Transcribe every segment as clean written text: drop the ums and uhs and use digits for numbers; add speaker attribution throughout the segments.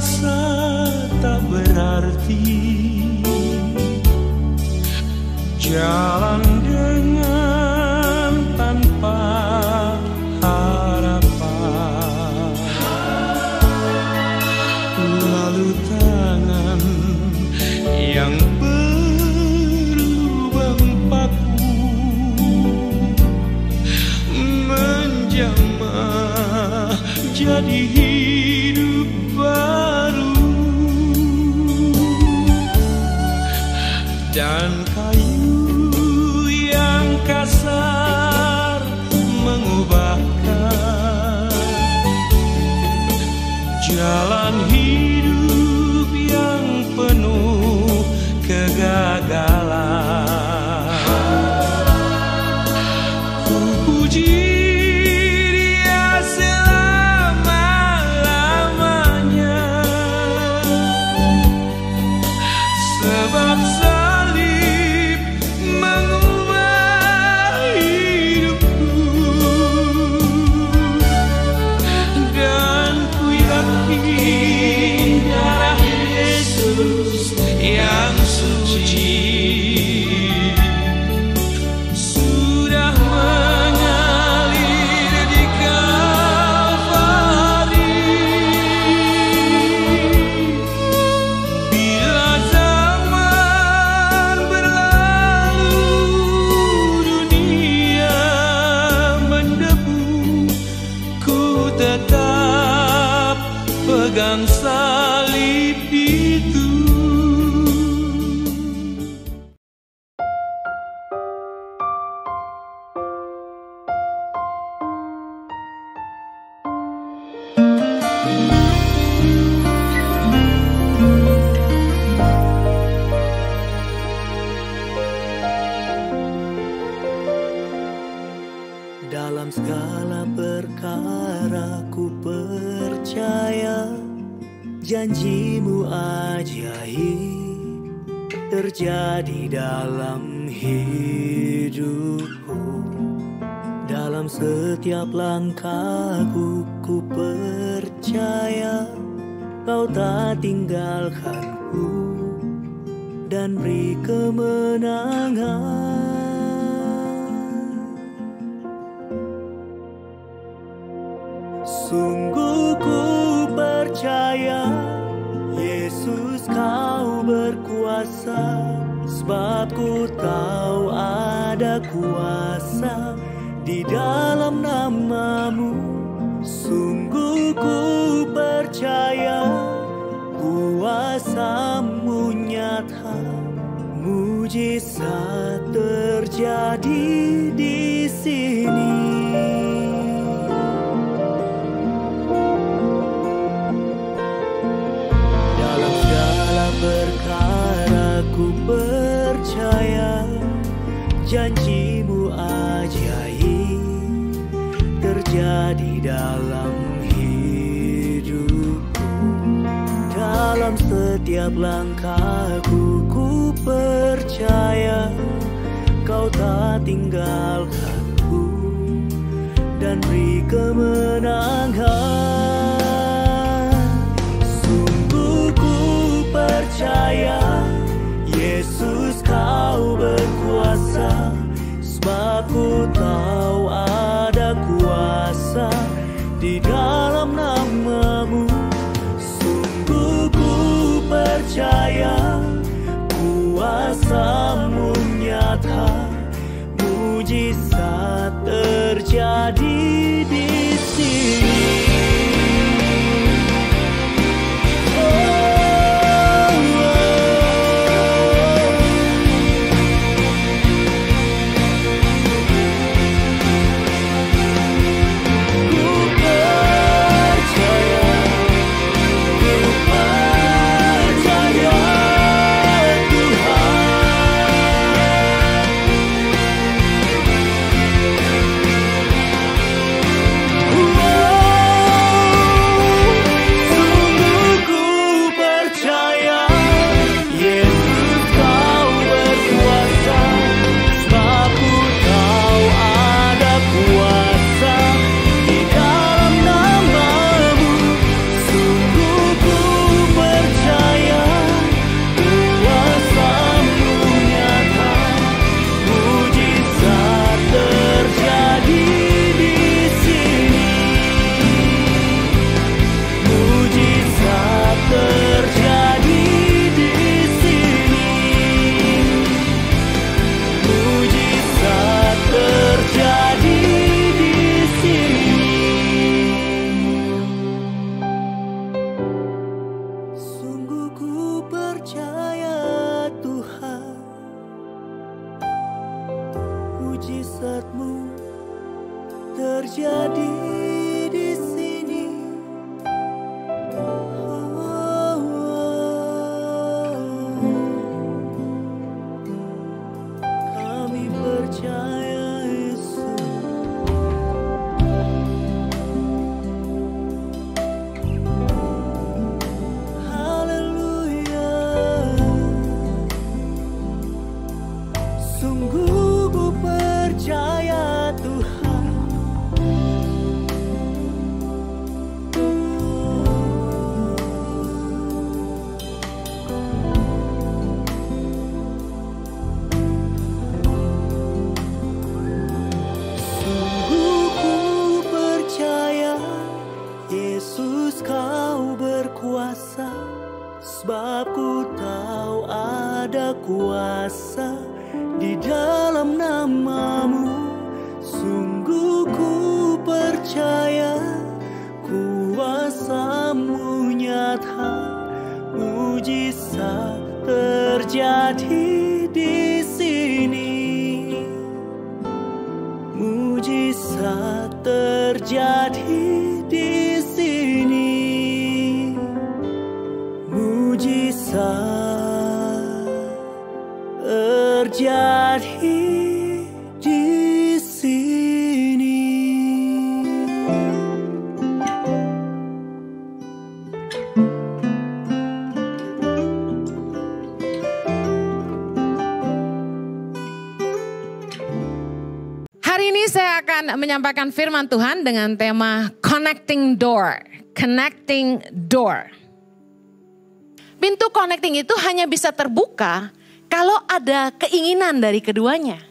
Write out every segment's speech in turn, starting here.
Speaker 1: merasa tak berarti, jalan dengan tanpa harapan, lalu tangan yang berlubang paku menjamah jadi hidup baru, dan kayu yang kasar mengubahkan jalan hidup yang penuh kegagalan. Ku puji Dia selama-lamanya, sebab salib mengubah hidupku, dan ku yakin darah Yesus yang suci sudah mengalir di Kalvari. Bila zaman berlalu, dunia mendebu, ku tetap pegang salib itu.
Speaker 2: Dalam segala perkara ku percaya, janjimu ajaib terjadi dalam hidupku. Dalam setiap langkahku ku percaya, Kau tak tinggalkanku dan beri kemenangan. Sungguh ku percaya, Yesus Kau berkuasa, sebab ku tahu ada kuasa di dalam nama-Mu. Sungguh ku percaya, kuasa-Mu nyata, mujizat terjadi di sini. Perkara ku percaya, janjimu ajaib terjadi dalam hidupku. Dalam setiap langkahku ku percaya, Kau tak tinggalkanku dan beri kemenangan. Percaya, Yesus Kau berkuasa, sebab ku tahu ada kuasa di dalam nama-Mu. Sungguh ku percaya, kuasa-Mu nyata, mujizat terjadi di sini. kuasa, sebab ku tahu ada kuasa di dalam namamu. Sungguh ku percaya kuasa-Mu nyata, mujizat terjadi di sini. Mujizat terjadi di sini. Mujizat terjadi di sini.
Speaker 3: Hari ini saya akan menyampaikan firman Tuhan dengan tema Connecting Door. Connecting Door. Pintu connecting itu hanya bisa terbuka kalau ada keinginan dari keduanya.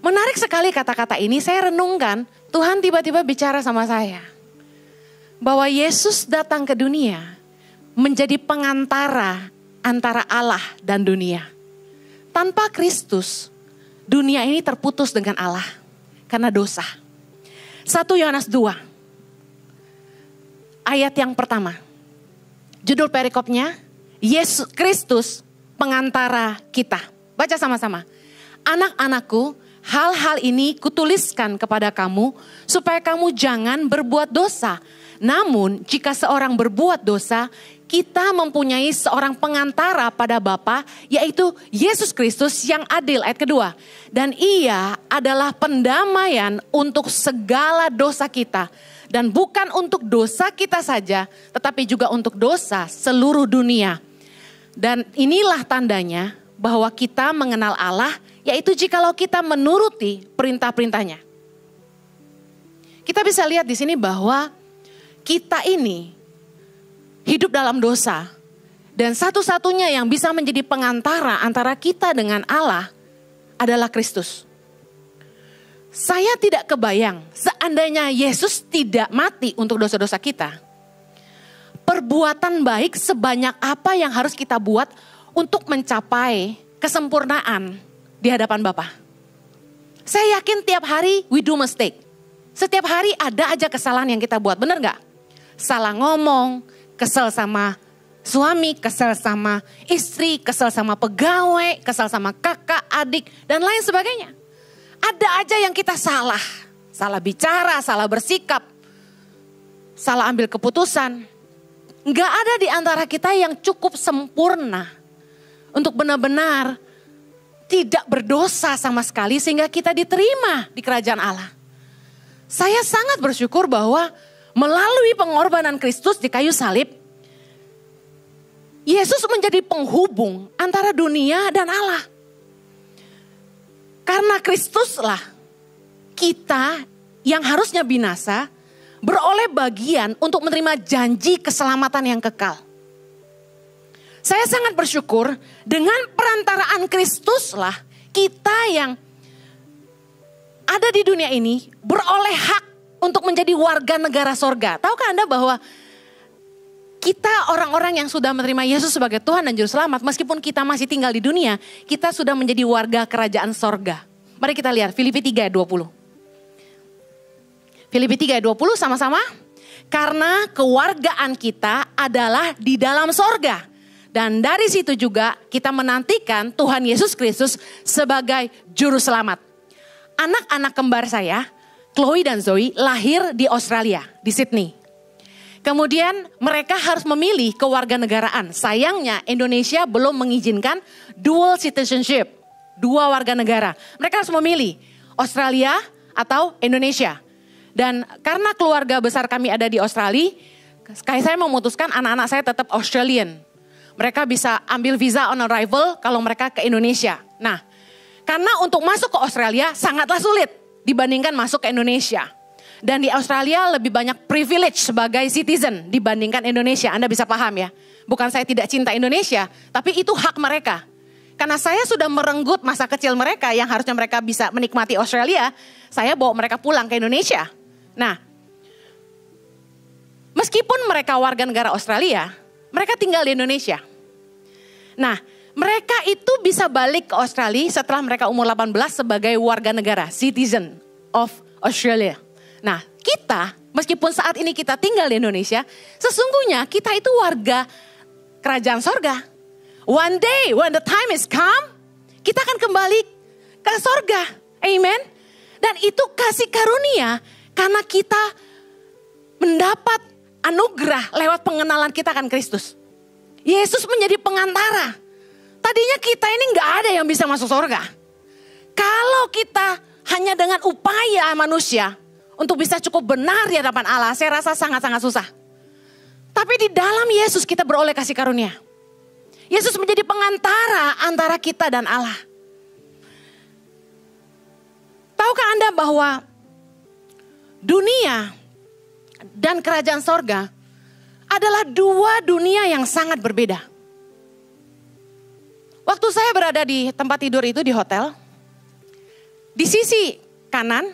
Speaker 3: Menarik sekali kata-kata ini, saya renungkan, Tuhan tiba-tiba bicara sama saya. Bahwa Yesus datang ke dunia menjadi pengantara antara Allah dan dunia. Tanpa Kristus, dunia ini terputus dengan Allah karena dosa. 1 Yohanes 2, ayat yang pertama. Judul perikopnya, Yesus Kristus pengantara kita. Baca sama-sama. Anak-anakku, hal-hal ini kutuliskan kepada kamu supaya kamu jangan berbuat dosa. Namun jika seorang berbuat dosa, kita mempunyai seorang pengantara pada Bapa, yaitu Yesus Kristus yang adil. Ayat kedua. Dan ia adalah pendamaian untuk segala dosa kita. Dan bukan untuk dosa kita saja, tetapi juga untuk dosa seluruh dunia. Dan inilah tandanya bahwa kita mengenal Allah, yaitu jikalau kita menuruti perintah-perintahnya. Kita bisa lihat di sini bahwa kita ini hidup dalam dosa. Dan satu-satunya yang bisa menjadi pengantara antara kita dengan Allah adalah Kristus. Saya tidak kebayang seandainya Yesus tidak mati untuk dosa-dosa kita. Perbuatan baik sebanyak apa yang harus kita buat untuk mencapai kesempurnaan di hadapan Bapa. Saya yakin tiap hari we do mistake. Setiap hari ada aja kesalahan yang kita buat, benar gak? Salah ngomong, kesel sama suami, kesel sama istri, kesel sama pegawai, kesel sama kakak, adik, dan lain sebagainya. Ada aja yang kita salah. Salah bicara, salah bersikap, salah ambil keputusan. Nggak ada di antara kita yang cukup sempurna untuk benar-benar tidak berdosa sama sekali sehingga kita diterima di kerajaan Allah. Saya sangat bersyukur bahwa melalui pengorbanan Kristus di kayu salib, Yesus menjadi penghubung antara dunia dan Allah. Karena Kristuslah kita yang harusnya binasa beroleh bagian untuk menerima janji keselamatan yang kekal. Saya sangat bersyukur dengan perantaraan Kristuslah kita yang ada di dunia ini beroleh hak untuk menjadi warga negara sorga. Tahukah Anda bahwa kita orang-orang yang sudah menerima Yesus sebagai Tuhan dan Juru Selamat, meskipun kita masih tinggal di dunia, kita sudah menjadi warga kerajaan sorga. Mari kita lihat Filipi 3 ayat 20. Filipi 3 ayat 20 sama-sama. Karena kewargaan kita adalah di dalam sorga. Dan dari situ juga kita menantikan Tuhan Yesus Kristus sebagai Juru Selamat. Anak-anak kembar saya, Chloe dan Zoe, lahir di Australia, di Sydney. Kemudian mereka harus memilih kewarganegaraan. Sayangnya Indonesia belum mengizinkan dual citizenship. Dua warga negara. Mereka harus memilih Australia atau Indonesia. Dan karena keluarga besar kami ada di Australia, saya memutuskan anak-anak saya tetap Australian. Mereka bisa ambil visa on arrival kalau mereka ke Indonesia. Nah, karena untuk masuk ke Australia sangatlah sulit dibandingkan masuk ke Indonesia. Dan di Australia lebih banyak privilege sebagai citizen dibandingkan Indonesia. Anda bisa paham ya. Bukan saya tidak cinta Indonesia, tapi itu hak mereka. Karena saya sudah merenggut masa kecil mereka yang harusnya mereka bisa menikmati Australia, saya bawa mereka pulang ke Indonesia. Nah, meskipun mereka warga negara Australia, mereka tinggal di Indonesia. Nah, mereka itu bisa balik ke Australia setelah mereka umur 18 sebagai warga negara, citizen of Australia. Nah, kita, meskipun saat ini kita tinggal di Indonesia, sesungguhnya kita itu warga kerajaan sorga. One day, when the time is come, kita akan kembali ke sorga. Amen. Dan itu kasih karunia karena kita mendapat anugerah lewat pengenalan kita akan Kristus. Yesus menjadi pengantara. Tadinya kita ini gak ada yang bisa masuk sorga. Kalau kita hanya dengan upaya manusia untuk bisa cukup benar di hadapan Allah, saya rasa sangat-sangat susah. Tapi di dalam Yesus kita beroleh kasih karunia. Yesus menjadi pengantara antara kita dan Allah. Tahukah Anda bahwa dunia dan kerajaan sorga adalah dua dunia yang sangat berbeda. Waktu saya berada di tempat tidur itu di hotel, di sisi kanan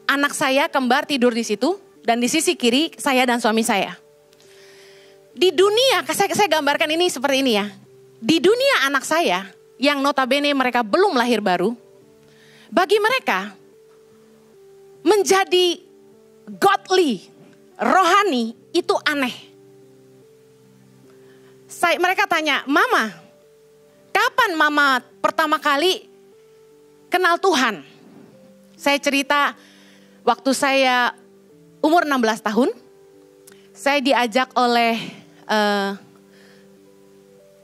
Speaker 3: anak saya kembar tidur di situ, dan di sisi kiri saya dan suami saya. Di dunia, saya gambarkan ini seperti ini ya. Di dunia anak saya yang notabene mereka belum lahir baru, bagi mereka menjadi godly, rohani itu aneh. Mereka tanya, Mama, kapan Mama pertama kali kenal Tuhan? Saya cerita waktu saya umur 16 tahun, saya diajak oleh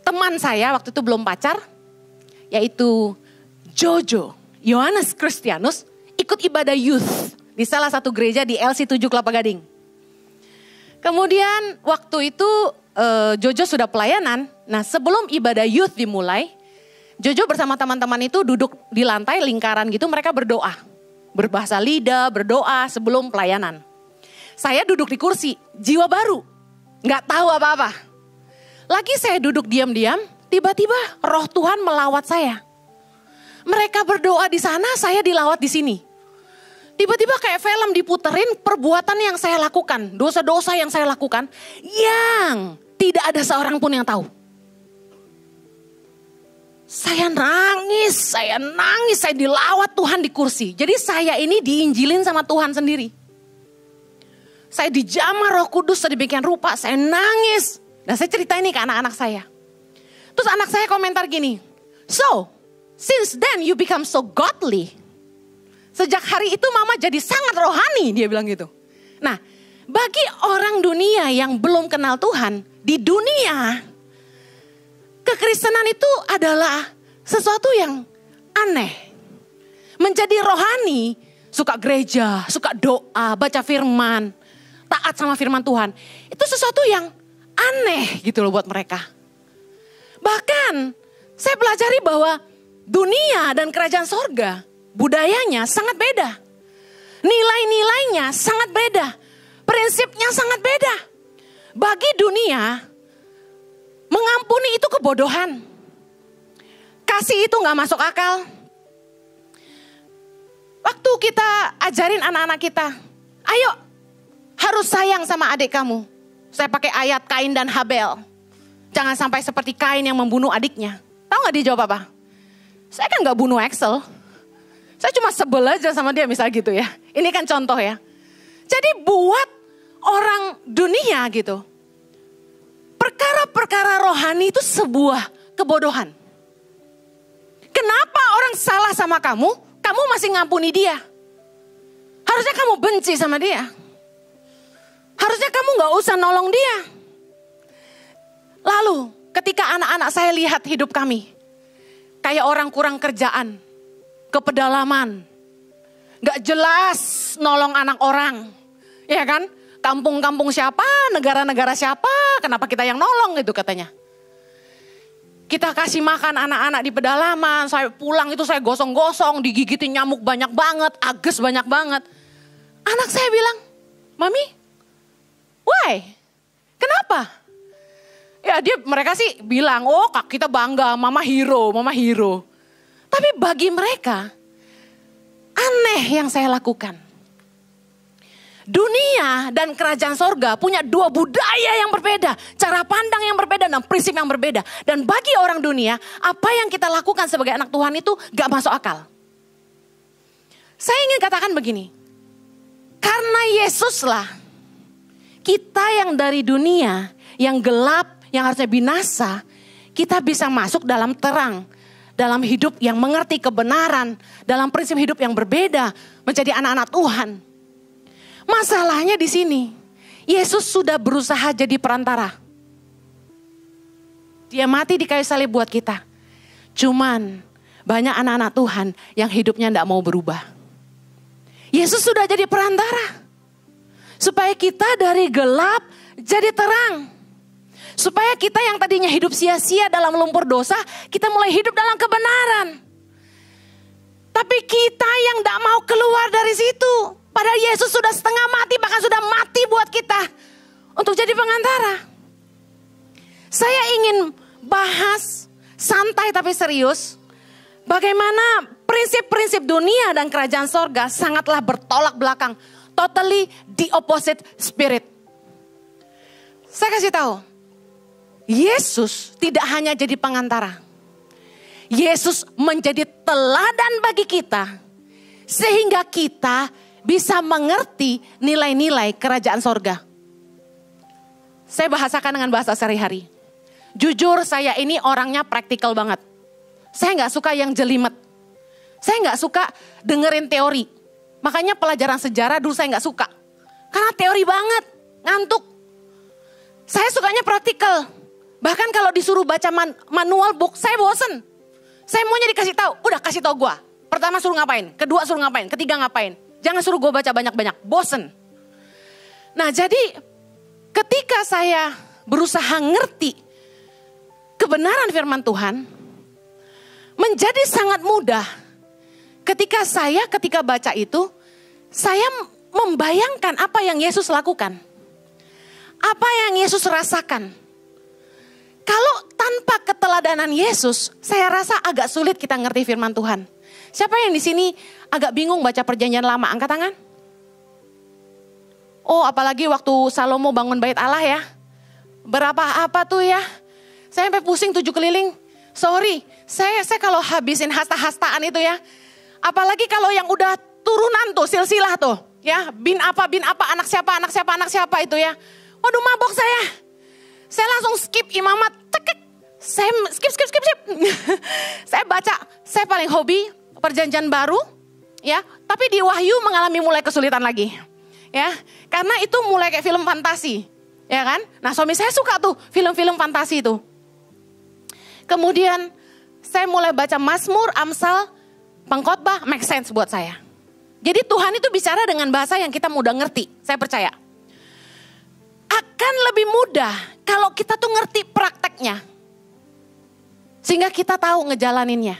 Speaker 3: teman saya, waktu itu belum pacar, yaitu Jojo, Yohanes Kristianus, ikut ibadah youth di salah satu gereja di LC7 Kelapa Gading. Kemudian waktu itu Jojo sudah pelayanan. Nah, sebelum ibadah youth dimulai, Jojo bersama teman-teman itu duduk di lantai lingkaran gitu, mereka berdoa. Berbahasa lidah, berdoa sebelum pelayanan. Saya duduk di kursi, jiwa baru, gak tahu apa-apa. Lagi saya duduk diam-diam, tiba-tiba roh Tuhan melawat saya. Mereka berdoa di sana, saya dilawat di sini. Tiba-tiba kayak film diputerin perbuatan yang saya lakukan, dosa-dosa yang saya lakukan, yang tidak ada seorang pun yang tahu. Saya nangis, saya dilawat Tuhan di kursi. Jadi saya ini diinjilin sama Tuhan sendiri. Saya dijamah Roh Kudus sedemikian rupa, saya nangis. Dan saya cerita ini ke anak-anak saya. Terus anak saya komentar gini, so, since then you become so godly. Sejak hari itu Mama jadi sangat rohani, dia bilang gitu. Nah, bagi orang dunia yang belum kenal Tuhan, di dunia, kekristenan itu adalah sesuatu yang aneh. Menjadi rohani, suka gereja, suka doa, baca firman, taat sama firman Tuhan. Itu sesuatu yang aneh gitu loh buat mereka. Bahkan, saya pelajari bahwa dunia dan kerajaan sorga, budayanya sangat beda. Nilai-nilainya sangat beda. Prinsipnya sangat beda. Bagi dunia, mengampuni itu kebodohan. Kasih itu gak masuk akal. Waktu kita ajarin anak-anak kita, ayo harus sayang sama adik kamu. Saya pakai ayat Kain dan Habel. Jangan sampai seperti Kain yang membunuh adiknya. Tahu gak dia jawab apa? Saya kan gak bunuh Axel. Saya cuma sebel aja sama dia misal gitu ya. Ini kan contoh ya. Jadi buat orang dunia gitu, perkara-perkara rohani itu sebuah kebodohan. Kenapa orang salah sama kamu, kamu masih ngampuni dia? Harusnya kamu benci sama dia. Harusnya kamu gak usah nolong dia. Lalu ketika anak-anak saya lihat hidup kami, kayak orang kurang kerjaan, ke pedalaman, gak jelas nolong anak orang, ya kan? Kampung-kampung siapa, negara-negara siapa, kenapa kita yang nolong gitu katanya. Kita kasih makan anak-anak di pedalaman, saya pulang itu saya gosong-gosong, digigitin nyamuk banyak banget, ages banyak banget. Anak saya bilang, Mami, why? Kenapa? Ya mereka sih bilang, oh kak kita bangga, mama hero. Tapi bagi mereka, aneh yang saya lakukan. Dunia dan kerajaan sorga punya dua budaya yang berbeda, cara pandang yang berbeda, dan prinsip yang berbeda. Dan bagi orang dunia, apa yang kita lakukan sebagai anak Tuhan itu gak masuk akal. Saya ingin katakan begini, karena Yesuslah kita yang dari dunia, yang gelap, yang harusnya binasa, kita bisa masuk dalam terang, dalam hidup yang mengerti kebenaran, dalam prinsip hidup yang berbeda, menjadi anak-anak Tuhan. Masalahnya di sini, Yesus sudah berusaha jadi perantara. Dia mati di kayu salib buat kita. Cuman banyak anak-anak Tuhan yang hidupnya tidak mau berubah. Yesus sudah jadi perantara. Supaya kita dari gelap jadi terang. Supaya kita yang tadinya hidup sia-sia dalam lumpur dosa, kita mulai hidup dalam kebenaran. Tapi kita yang tidak mau keluar dari situ. Padahal Yesus sudah setengah mati, bahkan sudah mati buat kita. Untuk jadi pengantara. Saya ingin bahas santai tapi serius. Bagaimana prinsip-prinsip dunia dan kerajaan sorga sangatlah bertolak belakang. Totally the opposite spirit. Saya kasih tahu. Yesus tidak hanya jadi pengantara. Yesus menjadi teladan bagi kita. Sehingga kita bisa mengerti nilai-nilai kerajaan sorga. Saya bahasakan dengan bahasa sehari-hari. Jujur saya ini orangnya praktikal banget. Saya gak suka yang jelimet. Saya gak suka dengerin teori. Makanya pelajaran sejarah dulu saya gak suka. Karena teori banget, ngantuk. Saya sukanya praktikal. Bahkan kalau disuruh baca manual book, saya bosen. Saya maunya dikasih tahu, udah kasih tahu gue. Pertama suruh ngapain, kedua suruh ngapain, ketiga ngapain. Jangan suruh gue baca banyak-banyak, bosen. Nah jadi ketika saya berusaha ngerti kebenaran firman Tuhan, menjadi sangat mudah. Ketika baca itu, saya membayangkan apa yang Yesus lakukan. Apa yang Yesus rasakan. Kalau tanpa keteladanan Yesus, saya rasa agak sulit kita ngerti firman Tuhan. Siapa yang di sini agak bingung baca perjanjian lama? Angkat tangan. Oh, apalagi waktu Salomo bangun bait Allah ya. Berapa apa tuh ya? Saya sampai pusing 7 keliling. Sorry, saya kalau habisin hasta-hastaan itu ya. Apalagi kalau yang udah turunan tuh, silsilah tuh. Ya, bin apa, anak siapa itu ya. Waduh mabok saya. Saya langsung skip imamat. Cekek. Saya skip. Saya baca, saya paling hobi perjanjian baru, ya. Tapi di Wahyu mengalami mulai kesulitan lagi, ya. Karena itu mulai kayak film fantasi, ya kan. Nah suami saya suka tuh film-film fantasi itu. Kemudian saya mulai baca Mazmur, Amsal, Pengkhotbah, make sense buat saya. Jadi Tuhan itu bicara dengan bahasa yang kita mudah ngerti, saya percaya. Akan lebih mudah kalau kita tuh ngerti prakteknya. Sehingga kita tahu ngejalaninnya.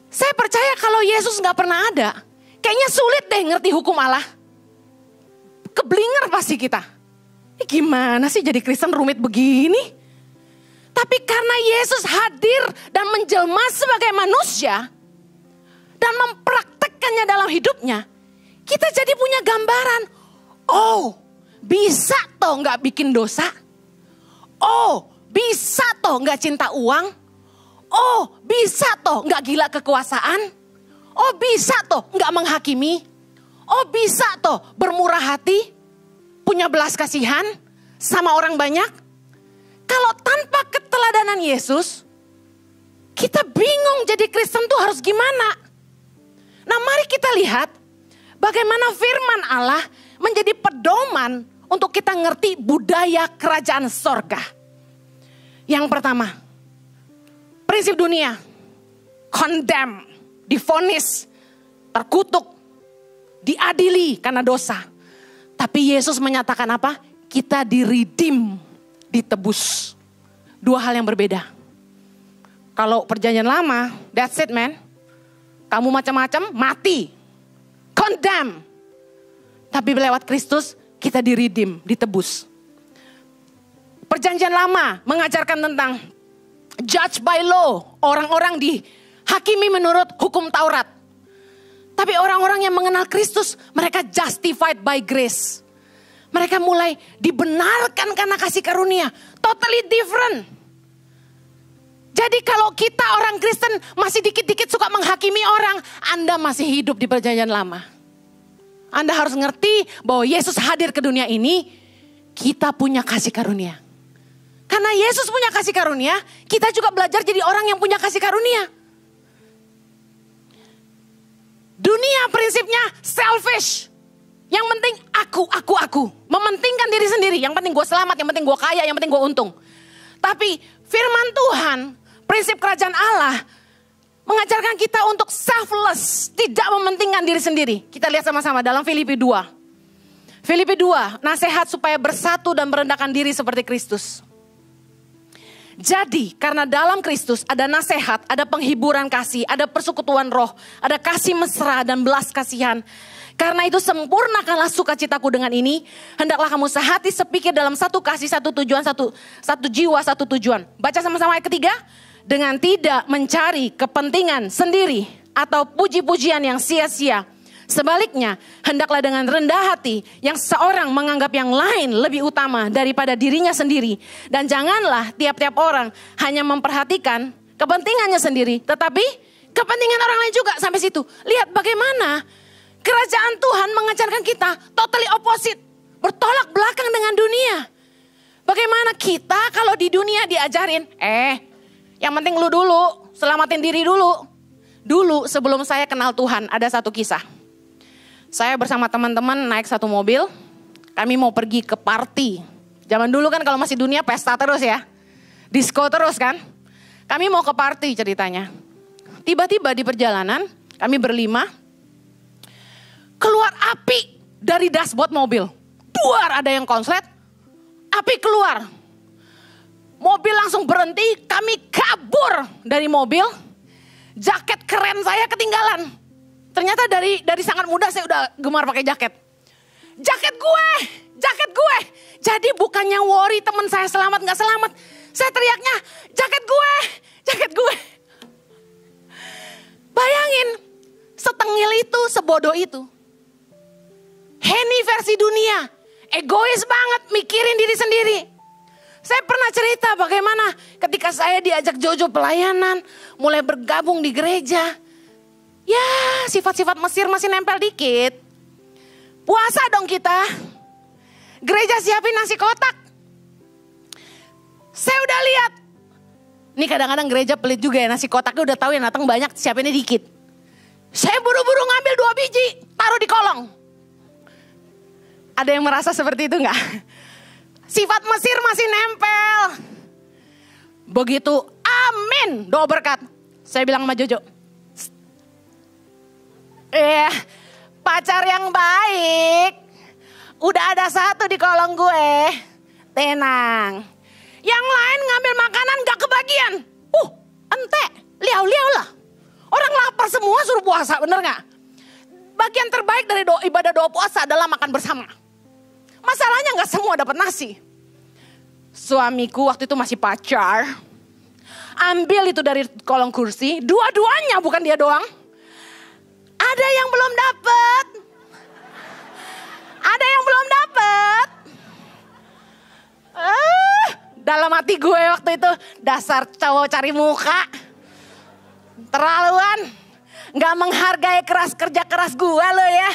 Speaker 3: Saya percaya kalau Yesus gak pernah ada, kayaknya sulit deh ngerti hukum Allah. Keblinger pasti kita. Gimana sih jadi Kristen rumit begini? Tapi karena Yesus hadir dan menjelma sebagai manusia, dan mempraktekkannya dalam hidupnya, kita jadi punya gambaran. Oh, bisa toh gak bikin dosa? Oh, bisa toh gak cinta uang? Oh, bisa toh gak gila kekuasaan? Oh, bisa toh gak menghakimi? Oh, bisa toh bermurah hati? Punya belas kasihan sama orang banyak? Kalau tanpa keteladanan Yesus, kita bingung jadi Kristen tuh harus gimana? Nah, mari kita lihat bagaimana firman Allah menjadi pedoman untuk kita ngerti budaya kerajaan sorga. Yang pertama, prinsip dunia, condemn, divonis, terkutuk, diadili karena dosa. Tapi Yesus menyatakan apa? Kita di-redeem, ditebus. Dua hal yang berbeda. Kalau perjanjian lama, that's it man. Kamu macam-macam, mati. Condemn. Tapi lewat Kristus, kita di-redeem, ditebus. Perjanjian lama mengajarkan tentang judge by law. Orang-orang dihakimi menurut hukum Taurat. Tapi orang-orang yang mengenal Kristus, mereka justified by grace. Mereka mulai dibenarkan karena kasih karunia. Totally different. Jadi kalau kita orang Kristen masih dikit-dikit suka menghakimi orang, Anda masih hidup di perjanjian lama. Anda harus ngerti bahwa Yesus hadir ke dunia ini, kita punya kasih karunia. Karena Yesus punya kasih karunia, kita juga belajar jadi orang yang punya kasih karunia. Dunia prinsipnya selfish. Yang penting aku. Mementingkan diri sendiri. Yang penting gue selamat, yang penting gue kaya, yang penting gue untung. Tapi firman Tuhan, prinsip kerajaan Allah, mengajarkan kita untuk selfless. Tidak mementingkan diri sendiri. Kita lihat sama-sama dalam Filipi 2. Filipi 2, nasihat supaya bersatu dan merendahkan diri seperti Kristus. Jadi karena dalam Kristus ada nasihat, ada penghiburan kasih, ada persekutuan roh, ada kasih mesra dan belas kasihan. Karena itu sempurnakanlah sukacitaku dengan ini. Hendaklah kamu sehati sepikir dalam satu kasih, satu tujuan, satu jiwa, satu tujuan. Baca sama-sama ayat ketiga. Dengan tidak mencari kepentingan sendiri atau puji-pujian yang sia-sia. Sebaliknya, hendaklah dengan rendah hati yang seorang menganggap yang lain lebih utama daripada dirinya sendiri. Dan janganlah tiap-tiap orang hanya memperhatikan kepentingannya sendiri, tetapi kepentingan orang lain juga. Sampai situ. Lihat bagaimana kerajaan Tuhan mengajarkan kita totally opposite. Bertolak belakang dengan dunia. Bagaimana kita kalau di dunia diajarin, yang penting lu dulu, selamatin diri dulu. Dulu sebelum saya kenal Tuhan ada satu kisah. Saya bersama teman-teman naik satu mobil, kami mau pergi ke party. Zaman dulu kan kalau masih dunia pesta terus ya, disco terus kan. Kami mau ke party ceritanya. Tiba-tiba di perjalanan, kami berlima, keluar api dari dashboard mobil. Duar ada yang konslet, api keluar. Mobil langsung berhenti, kami kabur dari mobil. Jaket keren saya ketinggalan. Ternyata dari sangat muda saya udah gemar pakai jaket. Jaket gue. Jadi bukannya worry teman saya selamat gak selamat. Saya teriaknya, jaket gue. Bayangin, setengil itu, sebodoh itu. Henny versi dunia, egois banget, mikirin diri sendiri. Saya pernah cerita bagaimana ketika saya diajak Jojo pelayanan, mulai bergabung di gereja. Ya, sifat-sifat Mesir masih nempel dikit. Puasa dong kita. Gereja siapin nasi kotak. Saya udah lihat. Ini kadang-kadang gereja pelit juga ya, nasi kotaknya udah tahu yang datang banyak, siapinnya dikit. Saya buru-buru ngambil 2 biji, taruh di kolong. Ada yang merasa seperti itu enggak? Sifat Mesir masih nempel. Begitu amin, doa berkat. Saya bilang sama Jojo, pacar yang baik. Udah ada satu di kolong gue. Tenang. Yang lain ngambil makanan gak kebagian. Ente, liau-liau lah. Orang lapar semua suruh puasa, bener gak? Bagian terbaik dari ibadah doa puasa adalah makan bersama. Masalahnya gak semua dapat nasi. Suamiku waktu itu masih pacar. Ambil itu dari kolong kursi. Dua-duanya, bukan dia doang. Ada yang belum dapat. Dalam hati gue waktu itu, dasar cowok cari muka. Terlaluan. Gak menghargai kerja keras gue lo ya.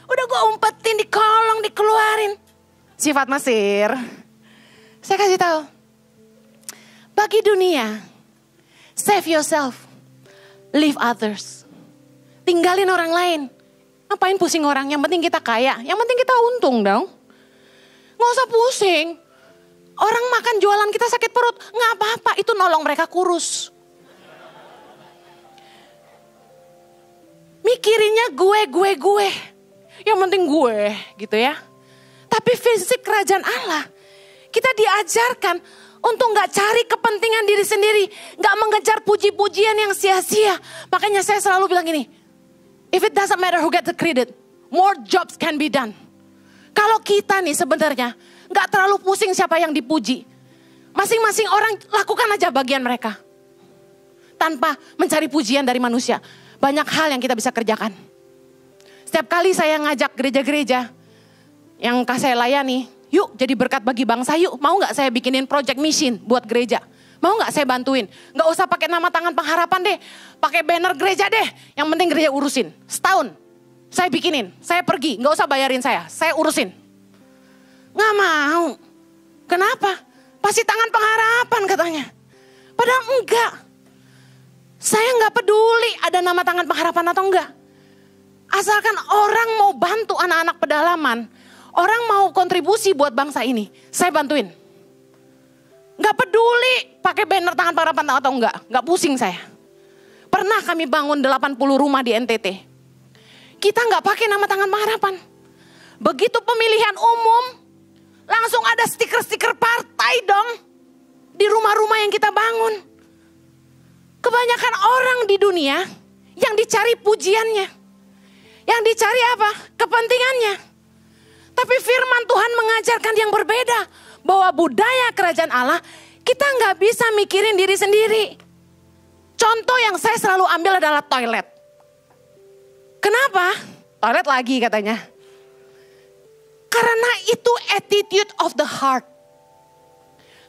Speaker 3: Udah gue umpetin di kolong, dikeluarin. Sifat Mesir. Saya kasih tahu. Bagi dunia, save yourself. Leave others. Tinggalin orang lain. Ngapain pusing orang? Yang penting kita kaya. Yang penting kita untung dong. Gak usah pusing. Orang makan jualan kita sakit perut. Gak apa-apa. Itu nolong mereka kurus. Mikirinnya gue. Yang penting gue gitu ya. Tapi fisik kerajaan Allah. Kita diajarkan untuk gak cari kepentingan diri sendiri. Gak mengejar puji-pujian yang sia-sia. Makanya saya selalu bilang gini. If it doesn't matter who get the credit, more jobs can be done. Kalau kita nih sebenarnya gak terlalu pusing siapa yang dipuji. Masing-masing orang lakukan aja bagian mereka. Tanpa mencari pujian dari manusia. Banyak hal yang kita bisa kerjakan. Setiap kali saya ngajak gereja-gereja yang saya layani, yuk jadi berkat bagi bangsa yuk. Mau gak saya bikinin project mission buat gereja? Mau gak saya bantuin? Gak usah pakai nama tangan pengharapan deh. Pakai banner gereja deh. Yang penting gereja urusin. Setahun saya bikinin. Saya pergi. Gak usah bayarin saya urusin. Gak mau. Kenapa? Pasti tangan pengharapan katanya. Padahal enggak. Saya gak peduli ada nama tangan pengharapan atau enggak. Asalkan orang mau bantu anak-anak pedalaman. Orang mau kontribusi buat bangsa ini. Saya bantuin. Gak peduli pakai banner tangan pengharapan atau enggak. Gak pusing saya. Pernah kami bangun 80 rumah di NTT. Kita gak pakai nama tangan pengharapan. Begitu pemilihan umum, langsung ada stiker-stiker partai dong. Di rumah-rumah yang kita bangun. Kebanyakan orang di dunia yang dicari pujiannya. Yang dicari apa? Kepentingannya. Tapi firman Tuhan mengajarkan yang berbeda. Bahwa budaya kerajaan Allah, kita gak bisa mikirin diri sendiri. Contoh yang saya selalu ambil adalah toilet. Kenapa? Toilet lagi katanya. Karena itu attitude of the heart.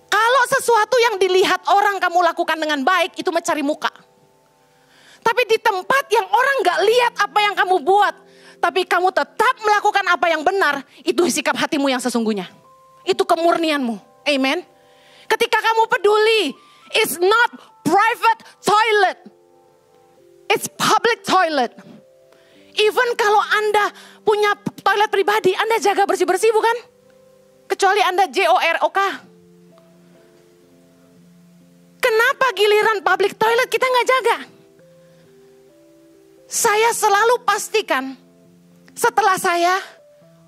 Speaker 3: Kalau sesuatu yang dilihat orang kamu lakukan dengan baik, itu mencari muka. Tapi di tempat yang orang gak lihat apa yang kamu buat, tapi kamu tetap melakukan apa yang benar, itu sikap hatimu yang sesungguhnya. Itu kemurnianmu. Amen. Ketika kamu peduli, it's not private toilet. It's public toilet. Even kalau Anda punya toilet pribadi, Anda jaga bersih-bersih bukan? Kecuali Anda JOROK. Kenapa giliran public toilet kita gak jaga? Saya selalu pastikan setelah saya,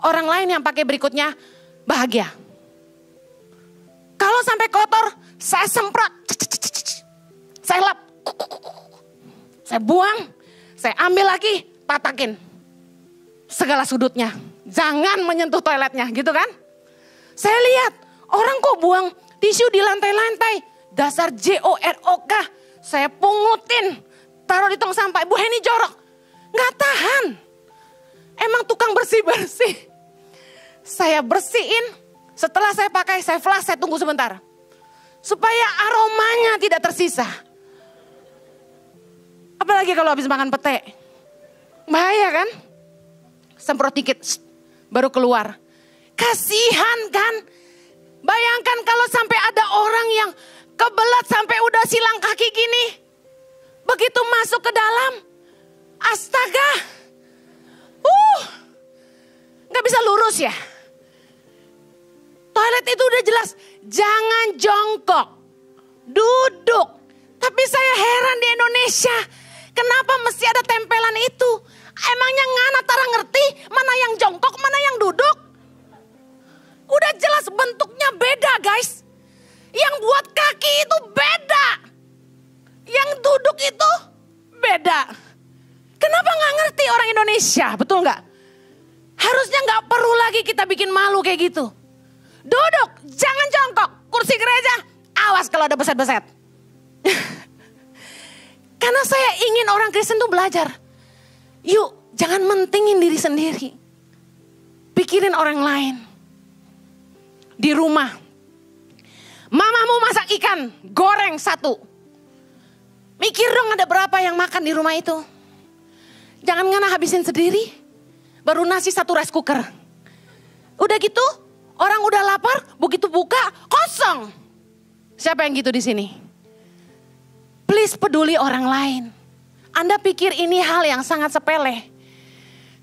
Speaker 3: orang lain yang pakai berikutnya bahagia. Kalau sampai kotor, saya semprot. Saya lap. Saya buang. Saya ambil lagi, tatakin. Segala sudutnya. Jangan menyentuh toiletnya, gitu kan? Saya lihat, orang kok buang tisu di lantai-lantai. Dasar JOROK. Saya pungutin. Taruh di tong sampah, Bu Heni jorok. Gak tahan. Emang tukang bersih-bersih. Saya bersihin. Setelah saya pakai, saya flush, saya tunggu sebentar. Supaya aromanya tidak tersisa. Apalagi kalau habis makan pete. Bahaya kan? Semprot dikit, baru keluar. Kasihan kan? Bayangkan kalau sampai ada orang yang kebelat sampai udah silang kaki gini. Begitu masuk ke dalam, astaga, gak bisa lurus ya. Toilet itu udah jelas, jangan jongkok, duduk. Tapi saya heran di Indonesia, kenapa mesti ada tempelan itu? Emangnya ngana tara ngerti mana yang jongkok, mana yang duduk? Udah jelas bentuknya beda guys. Yang buat kaki itu beda. Yang duduk itu beda. Kenapa gak ngerti orang Indonesia, betul gak? Harusnya gak perlu lagi kita bikin malu kayak gitu. Duduk, jangan jongkok. Kursi gereja, awas kalau ada beset-beset. Karena saya ingin orang Kristen tuh belajar. Yuk, jangan mentingin diri sendiri. Pikirin orang lain. Di rumah, mamamu masak ikan goreng 1. Mikir dong ada berapa yang makan di rumah itu. Jangan ngana habisin sendiri. Baru nasi 1 rice cooker. Udah gitu, orang udah lapar, begitu buka, kosong. Siapa yang gitu di sini? Please peduli orang lain. Anda pikir ini hal yang sangat sepele.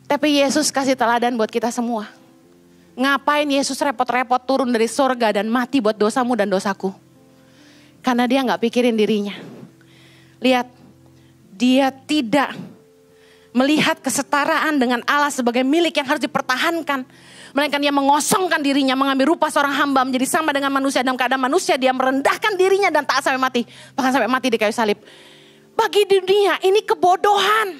Speaker 3: Tapi Yesus kasih teladan buat kita semua. Ngapain Yesus repot-repot turun dari sorga dan mati buat dosamu dan dosaku? Karena dia gak pikirin dirinya. Lihat, dia tidak melihat kesetaraan dengan Allah sebagai milik yang harus dipertahankan. Melainkan dia mengosongkan dirinya, mengambil rupa seorang hamba, menjadi sama dengan manusia. Dalam keadaan manusia dia merendahkan dirinya dan taat sampai mati. Bahkan sampai mati di kayu salib. Bagi dunia ini kebodohan.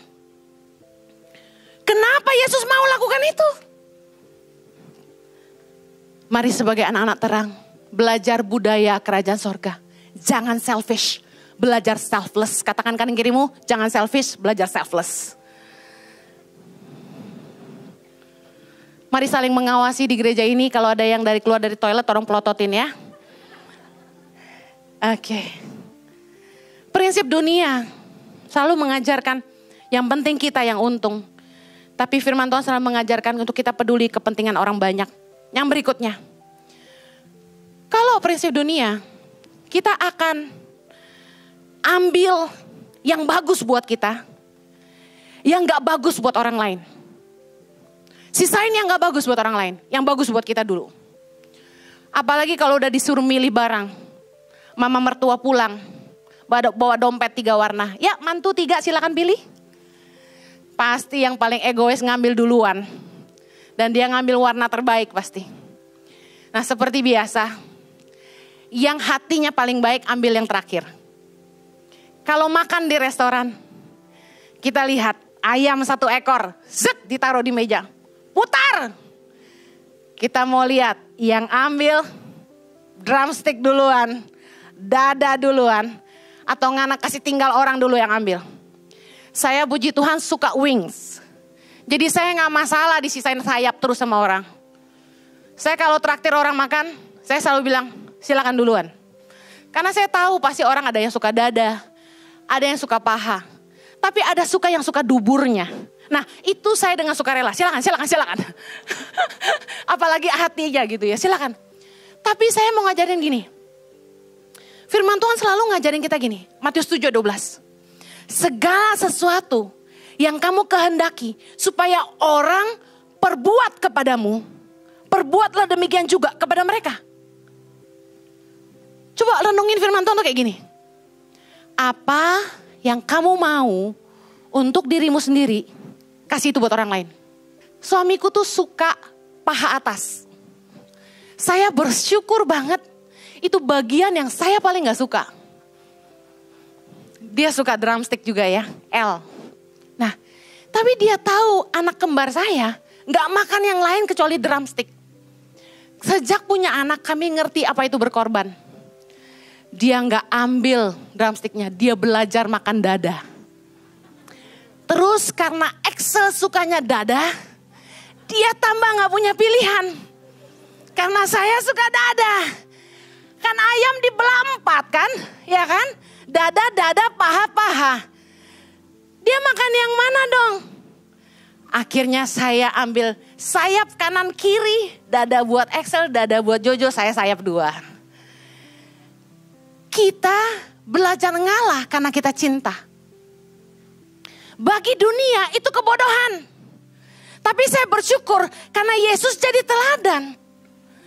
Speaker 3: Kenapa Yesus mau lakukan itu? Mari sebagai anak-anak terang, belajar budaya kerajaan sorga. Jangan selfish, belajar selfless. Katakan kanan kirimu, jangan selfish, belajar selfless. Mari saling mengawasi di gereja ini. Kalau ada yang keluar dari toilet, tolong pelototin ya. Oke. Prinsip dunia selalu mengajarkan yang penting kita yang untung. Tapi firman Tuhan selalu mengajarkan untuk kita peduli kepentingan orang banyak. Yang berikutnya. Kalau prinsip dunia, kita akan ambil yang bagus buat kita, yang gak bagus buat orang lain. Sisain yang gak bagus buat orang lain, yang bagus buat kita dulu. Apalagi kalau udah disuruh milih barang. Mama mertua pulang, bawa dompet 3 warna. Ya mantu 3 silakan pilih. Pasti yang paling egois ngambil duluan. Dan dia ngambil warna terbaik pasti. Nah seperti biasa, yang hatinya paling baik ambil yang terakhir. Kalau makan di restoran, kita lihat ayam 1 ekor, ditaruh di meja. Putar. Kita mau lihat yang ambil drumstick duluan, dada duluan, atau ngana kasih tinggal orang dulu yang ambil. Saya puji Tuhan suka wings. Jadi saya gak masalah disisain sayap terus sama orang. Saya kalau traktir orang makan, saya selalu bilang silakan duluan. Karena saya tahu pasti orang ada yang suka dada, ada yang suka paha. Tapi ada yang suka duburnya. Nah itu saya dengan sukarela, silakan. Apalagi hatinya gitu ya, silakan. Tapi saya mau ngajarin gini. Firman Tuhan selalu ngajarin kita gini. Matius 7:12. Segala sesuatu yang kamu kehendaki supaya orang perbuat kepadamu, perbuatlah demikian juga kepada mereka. Coba renungin firman Tuhan tuh kayak gini. Apa yang kamu mau untuk dirimu sendiri, kasih itu buat orang lain. Suamiku tuh suka paha atas. Saya bersyukur banget. Itu bagian yang saya paling gak suka. Dia suka drumstick juga ya, L. Nah, tapi dia tahu anak kembar saya gak makan yang lain kecuali drumstick. Sejak punya anak kami ngerti apa itu berkorban. Dia gak ambil drumsticknya, dia belajar makan dada. Terus karena Excel sukanya dada, dia tambah gak punya pilihan. Karena saya suka dada. Kan ayam dibelah 4 kan, ya kan? Dada, paha. Dia makan yang mana dong? Akhirnya saya ambil sayap kanan kiri, dada buat Excel, dada buat Jojo, saya sayap 2. Kita belajar ngalah karena kita cinta. Bagi dunia itu kebodohan. Tapi saya bersyukur karena Yesus jadi teladan.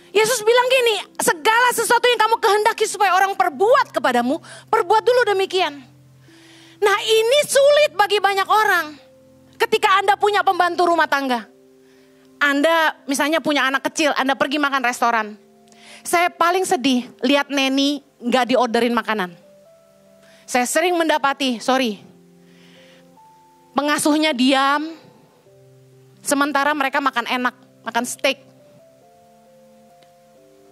Speaker 3: Yesus bilang gini, segala sesuatu yang kamu kehendaki supaya orang perbuat kepadamu, perbuat dulu demikian. Nah ini sulit bagi banyak orang. Ketika Anda punya pembantu rumah tangga. Anda misalnya punya anak kecil, Anda pergi makan restoran. Saya paling sedih lihat neni gak diorderin makanan. Saya sering mendapati, pengasuhnya diam. Sementara mereka makan enak, makan steak.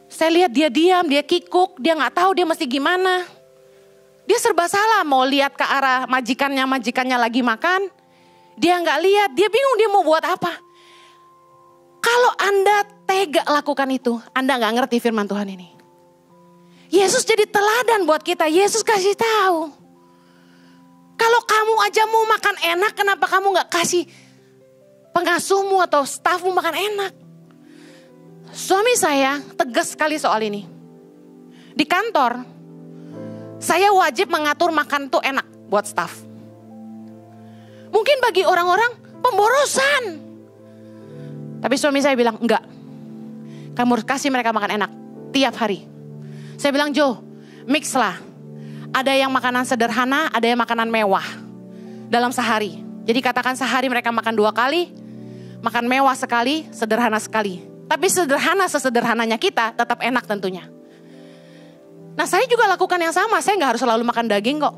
Speaker 3: Saya lihat dia diam, dia kikuk, dia gak tahu dia mesti gimana. Dia serba salah, mau lihat ke arah majikannya lagi makan. Dia gak lihat, dia bingung dia mau buat apa. Kalau Anda tega lakukan itu, Anda gak ngerti firman Tuhan ini. Yesus jadi teladan buat kita, Yesus kasih tahu. Kalau kamu aja mau makan enak, kenapa kamu gak kasih pengasuhmu atau stafmu makan enak? Suami saya tegas sekali soal ini. Di kantor, saya wajib mengatur makan tuh enak buat staf. Mungkin bagi orang-orang pemborosan. Tapi suami saya bilang, enggak. Kamu harus kasih mereka makan enak tiap hari. Saya bilang, Jo, mix lah. Ada yang makanan sederhana, ada yang makanan mewah. Dalam sehari. Jadi katakan sehari mereka makan 2 kali. Makan mewah sekali, sederhana sekali. Tapi sederhana sesederhananya kita tetap enak tentunya. Nah saya juga lakukan yang sama. Saya gak harus selalu makan daging kok.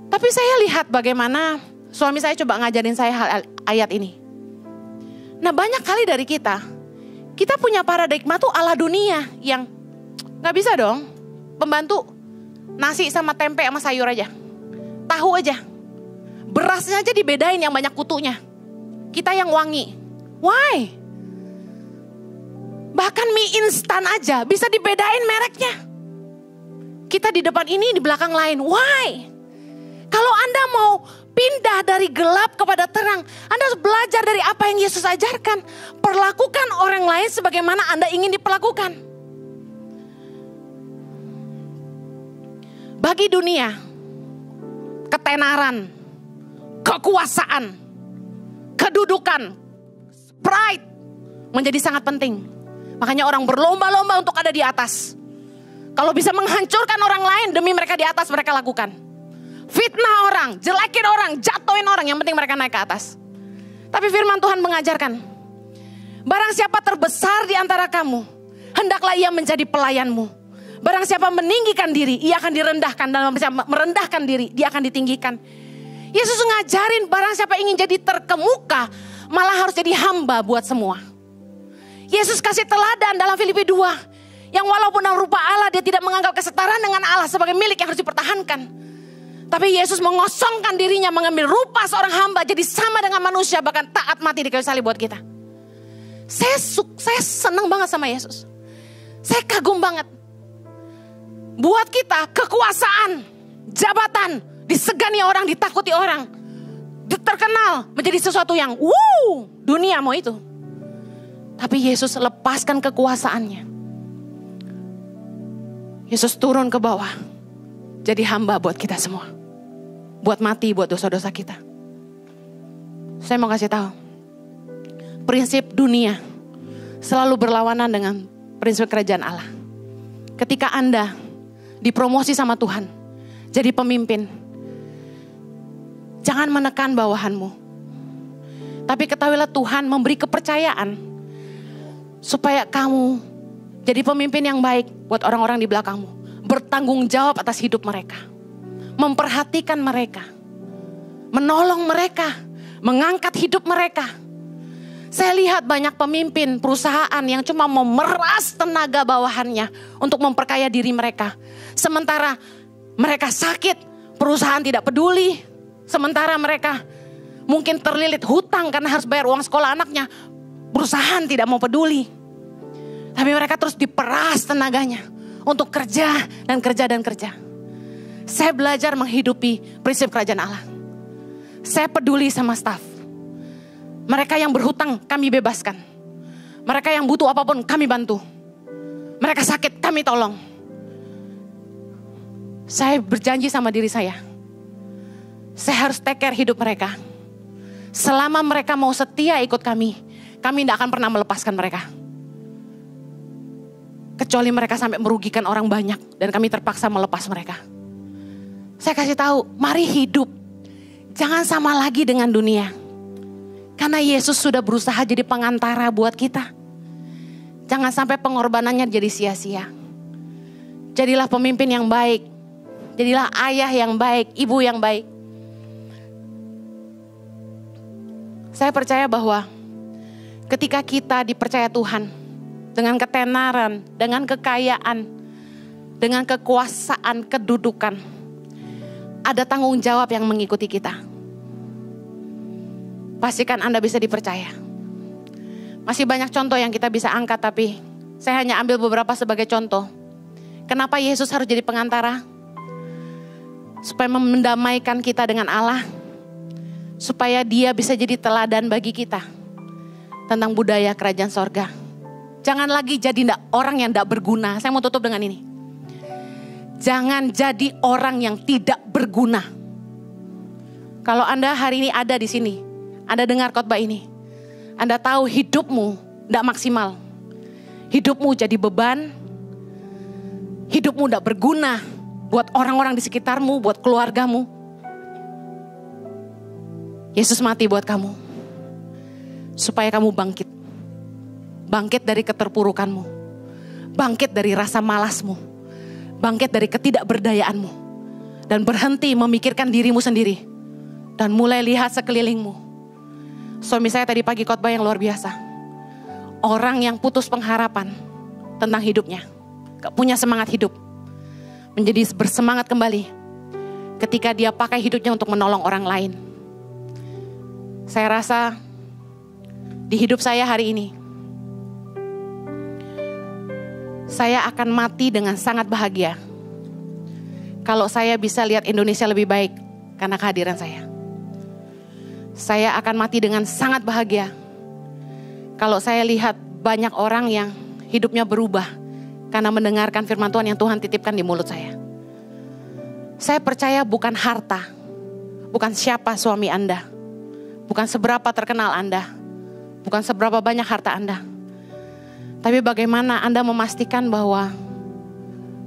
Speaker 3: Tapi saya lihat bagaimana suami saya coba ngajarin saya ayat ini. Nah banyak kali dari kita punya paradigma tuh ala dunia. Yang gak bisa dong. Pembantu nasi sama tempe sama sayur aja. Tahu aja. Berasnya aja dibedain yang banyak kutunya. Kita yang wangi. Why? Bahkan mie instan aja bisa dibedain mereknya. Kita di depan ini, di belakang lain. Why? Kalau Anda mau pindah dari gelap kepada terang, Anda harus belajar dari apa yang Yesus ajarkan. Perlakukan orang lain sebagaimana Anda ingin diperlakukan. Bagi dunia, ketenaran, kekuasaan, kedudukan, pride menjadi sangat penting. Makanya orang berlomba-lomba untuk ada di atas. Kalau bisa menghancurkan orang lain demi mereka di atas, mereka lakukan. Fitnah orang, jelekin orang, jatuhin orang, yang penting mereka naik ke atas. Tapi firman Tuhan mengajarkan, barang siapa terbesar di antara kamu, hendaklah ia menjadi pelayanmu. Barang siapa meninggikan diri, ia akan direndahkan. Dan merendahkan diri, dia akan ditinggikan. Yesus ngajarin barang siapa ingin jadi terkemuka, malah harus jadi hamba buat semua. Yesus kasih teladan dalam Filipi 2. Yang walaupun dalam rupa Allah, dia tidak menganggap kesetaraan dengan Allah sebagai milik yang harus dipertahankan. Tapi Yesus mengosongkan dirinya, mengambil rupa seorang hamba, jadi sama dengan manusia, bahkan taat mati di kayu salib buat kita. Saya senang banget sama Yesus. Saya kagum banget. Buat kita kekuasaan, jabatan, disegani orang, ditakuti orang, terkenal menjadi sesuatu yang dunia mau itu. Tapi Yesus lepaskan kekuasaannya. Yesus turun ke bawah, jadi hamba buat kita semua. Buat mati buat dosa-dosa kita. Saya mau kasih tahu, prinsip dunia selalu berlawanan dengan prinsip kerajaan Allah. Ketika Anda dipromosi sama Tuhan, jadi pemimpin, jangan menekan bawahanmu. Tapi ketahuilah Tuhan memberi kepercayaan supaya kamu jadi pemimpin yang baik buat orang-orang di belakangmu. Bertanggung jawab atas hidup mereka. Memperhatikan mereka. Menolong mereka. Mengangkat hidup mereka. Saya lihat banyak pemimpin perusahaan yang cuma memeras tenaga bawahannya untuk memperkaya diri mereka. Sementara mereka sakit, perusahaan tidak peduli. Sementara mereka mungkin terlilit hutang karena harus bayar uang sekolah anaknya. Perusahaan tidak mau peduli. Tapi mereka terus diperas tenaganya untuk kerja dan kerja dan kerja. Saya belajar menghidupi prinsip kerajaan Allah. Saya peduli sama staf. Mereka yang berhutang kami bebaskan. Mereka yang butuh apapun kami bantu. Mereka sakit kami tolong. Saya berjanji sama diri saya. Saya harus take care hidup mereka. Selama mereka mau setia ikut kami tidak akan pernah melepaskan mereka. Kecuali mereka sampai merugikan orang banyak dan kami terpaksa melepas mereka. Saya kasih tahu, mari hidup. Jangan sama lagi dengan dunia. Karena Yesus sudah berusaha jadi pengantara buat kita. Jangan sampai pengorbanannya jadi sia-sia. Jadilah pemimpin yang baik. Jadilah ayah yang baik, ibu yang baik. Saya percaya bahwa ketika kita dipercaya Tuhan, dengan ketenaran, dengan kekayaan, dengan kekuasaan, kedudukan, ada tanggung jawab yang mengikuti kita. Pastikan Anda bisa dipercaya. Masih banyak contoh yang kita bisa angkat, tapi saya hanya ambil beberapa sebagai contoh. Kenapa Yesus harus jadi pengantara? Supaya mendamaikan kita dengan Allah. Supaya dia bisa jadi teladan bagi kita tentang budaya kerajaan sorga. Jangan lagi jadi orang yang tidak berguna. Saya mau tutup dengan ini. Jangan jadi orang yang tidak berguna. Kalau Anda hari ini ada di sini, Anda dengar khotbah ini, Anda tahu hidupmu tidak maksimal. Hidupmu jadi beban. Hidupmu tidak berguna buat orang-orang di sekitarmu, buat keluargamu. Yesus mati buat kamu. Supaya kamu bangkit. Bangkit dari keterpurukanmu. Bangkit dari rasa malasmu. Bangkit dari ketidakberdayaanmu. Dan berhenti memikirkan dirimu sendiri. Dan mulai lihat sekelilingmu. Suami saya tadi pagi khotbah yang luar biasa. Orang yang putus pengharapan tentang hidupnya. Gak punya semangat hidup. Menjadi bersemangat kembali. Ketika dia pakai hidupnya untuk menolong orang lain. Saya rasa di hidup saya hari ini, saya akan mati dengan sangat bahagia kalau saya bisa lihat Indonesia lebih baik karena kehadiran saya. Saya akan mati dengan sangat bahagia kalau saya lihat banyak orang yang hidupnya berubah karena mendengarkan firman Tuhan yang Tuhan titipkan di mulut saya. Saya percaya bukan harta, bukan siapa suami Anda, bukan seberapa terkenal Anda, bukan seberapa banyak harta Anda. Tapi bagaimana Anda memastikan bahwa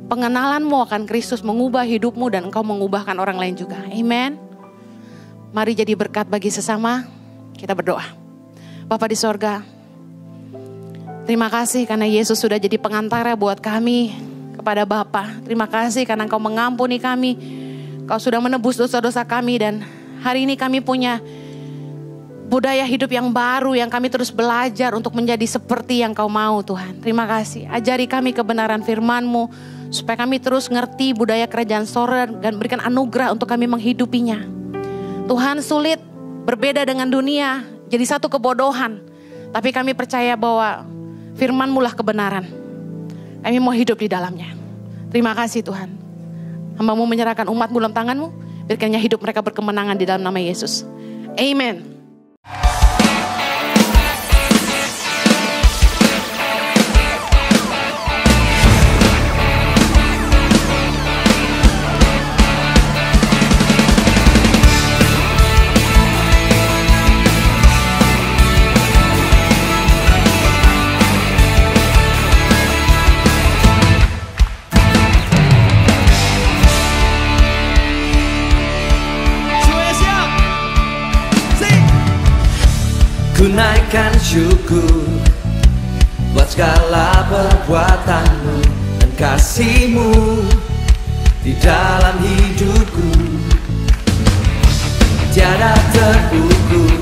Speaker 3: pengenalanmu akan Kristus mengubah hidupmu dan engkau mengubahkan orang lain juga. Amen. Mari jadi berkat bagi sesama. Kita berdoa. Bapa di sorga, terima kasih karena Yesus sudah jadi pengantara buat kami kepada Bapa. Terima kasih karena Engkau mengampuni kami. Kau sudah menebus dosa-dosa kami dan hari ini kami punya budaya hidup yang baru yang kami terus belajar untuk menjadi seperti yang Kau mau Tuhan. Terima kasih. Ajari kami kebenaran firman-Mu supaya kami terus ngerti budaya kerajaan sorga dan berikan anugerah untuk kami menghidupinya. Tuhan, sulit berbeda dengan dunia, jadi satu kebodohan. Tapi kami percaya bahwa firman-Mu lah kebenaran. Kami mau hidup di dalamnya. Terima kasih Tuhan. Hamba-Mu menyerahkan umat-Mu dalam tangan-Mu. Biarkannya hidup mereka berkemenangan di dalam nama Yesus. Amen.
Speaker 2: Ku naikkan syukur buat segala perbuatan-Mu dan kasih-Mu di dalam hidupku. Tiada terukur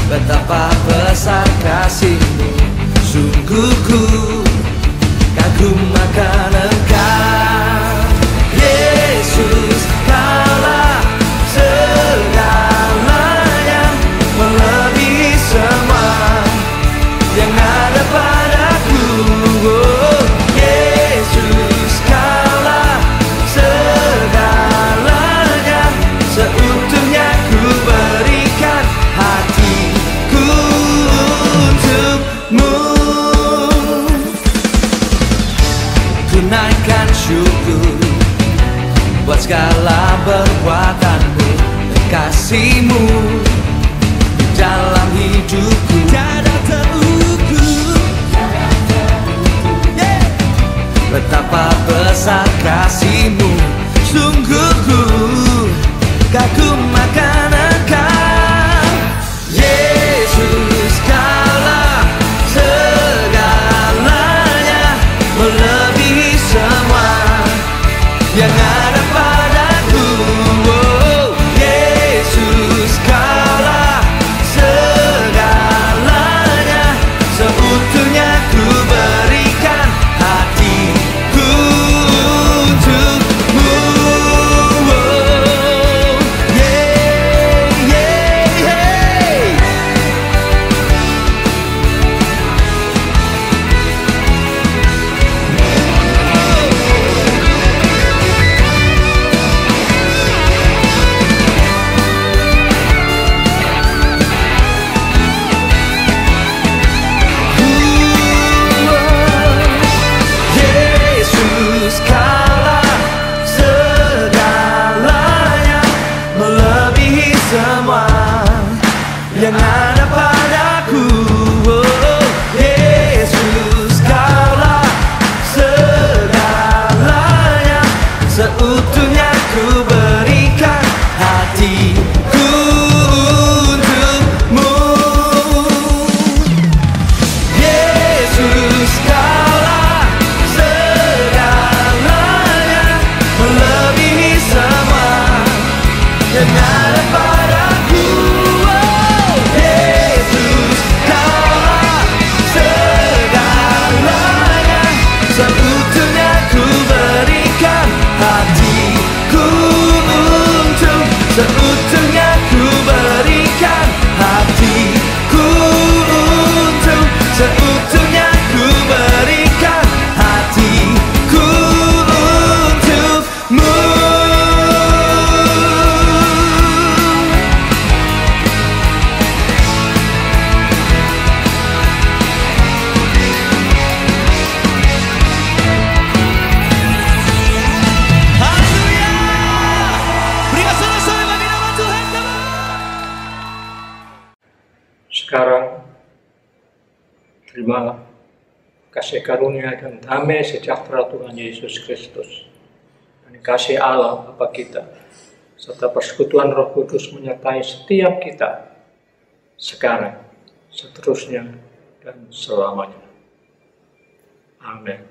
Speaker 2: betapa besar kasih-Mu. Sungguh ku kagum akan Engkau, Yesus. Kaulah segalanya, melebihi semua yang ada padaku. Oh, Yesus, Kaulah segalanya, seutuhnya ku berikan hatiku untuk-Mu. Ku naikkan syukur buat segala perbuatan-Mu dan kasih-Mu di dalam hidupku. Tiada terukur, betapa besar kasih-Mu. Sungguh ku kagum akan Engkau, Yesus. Kaulah segalanya, melebihi semua yang ada padaku. Oh, Yesus, Kaulah segalanya, seutuhnya ku berikan hatiku untuk-Mu. Oh, yeah, yeah, yeah. Yesus, Kaulah segalanya, melebihi semua yang ada padaku. Oh, Yesus, Kaulah segalanya, seutuhnya ku berikan hatiku untuk-Mu. Yesus, Kaulah segalanya, melebihi semua yang ada padaku. Oh, Yesus, Kaulah segalanya, seutuhnya ku berikan hatiku
Speaker 4: Terimalah kasih karunia dan damai sejahtera Tuhan Yesus Kristus, dan kasih Allah Bapa kita, serta persekutuan Roh Kudus menyertai setiap kita sekarang, seterusnya, dan selamanya. Amin.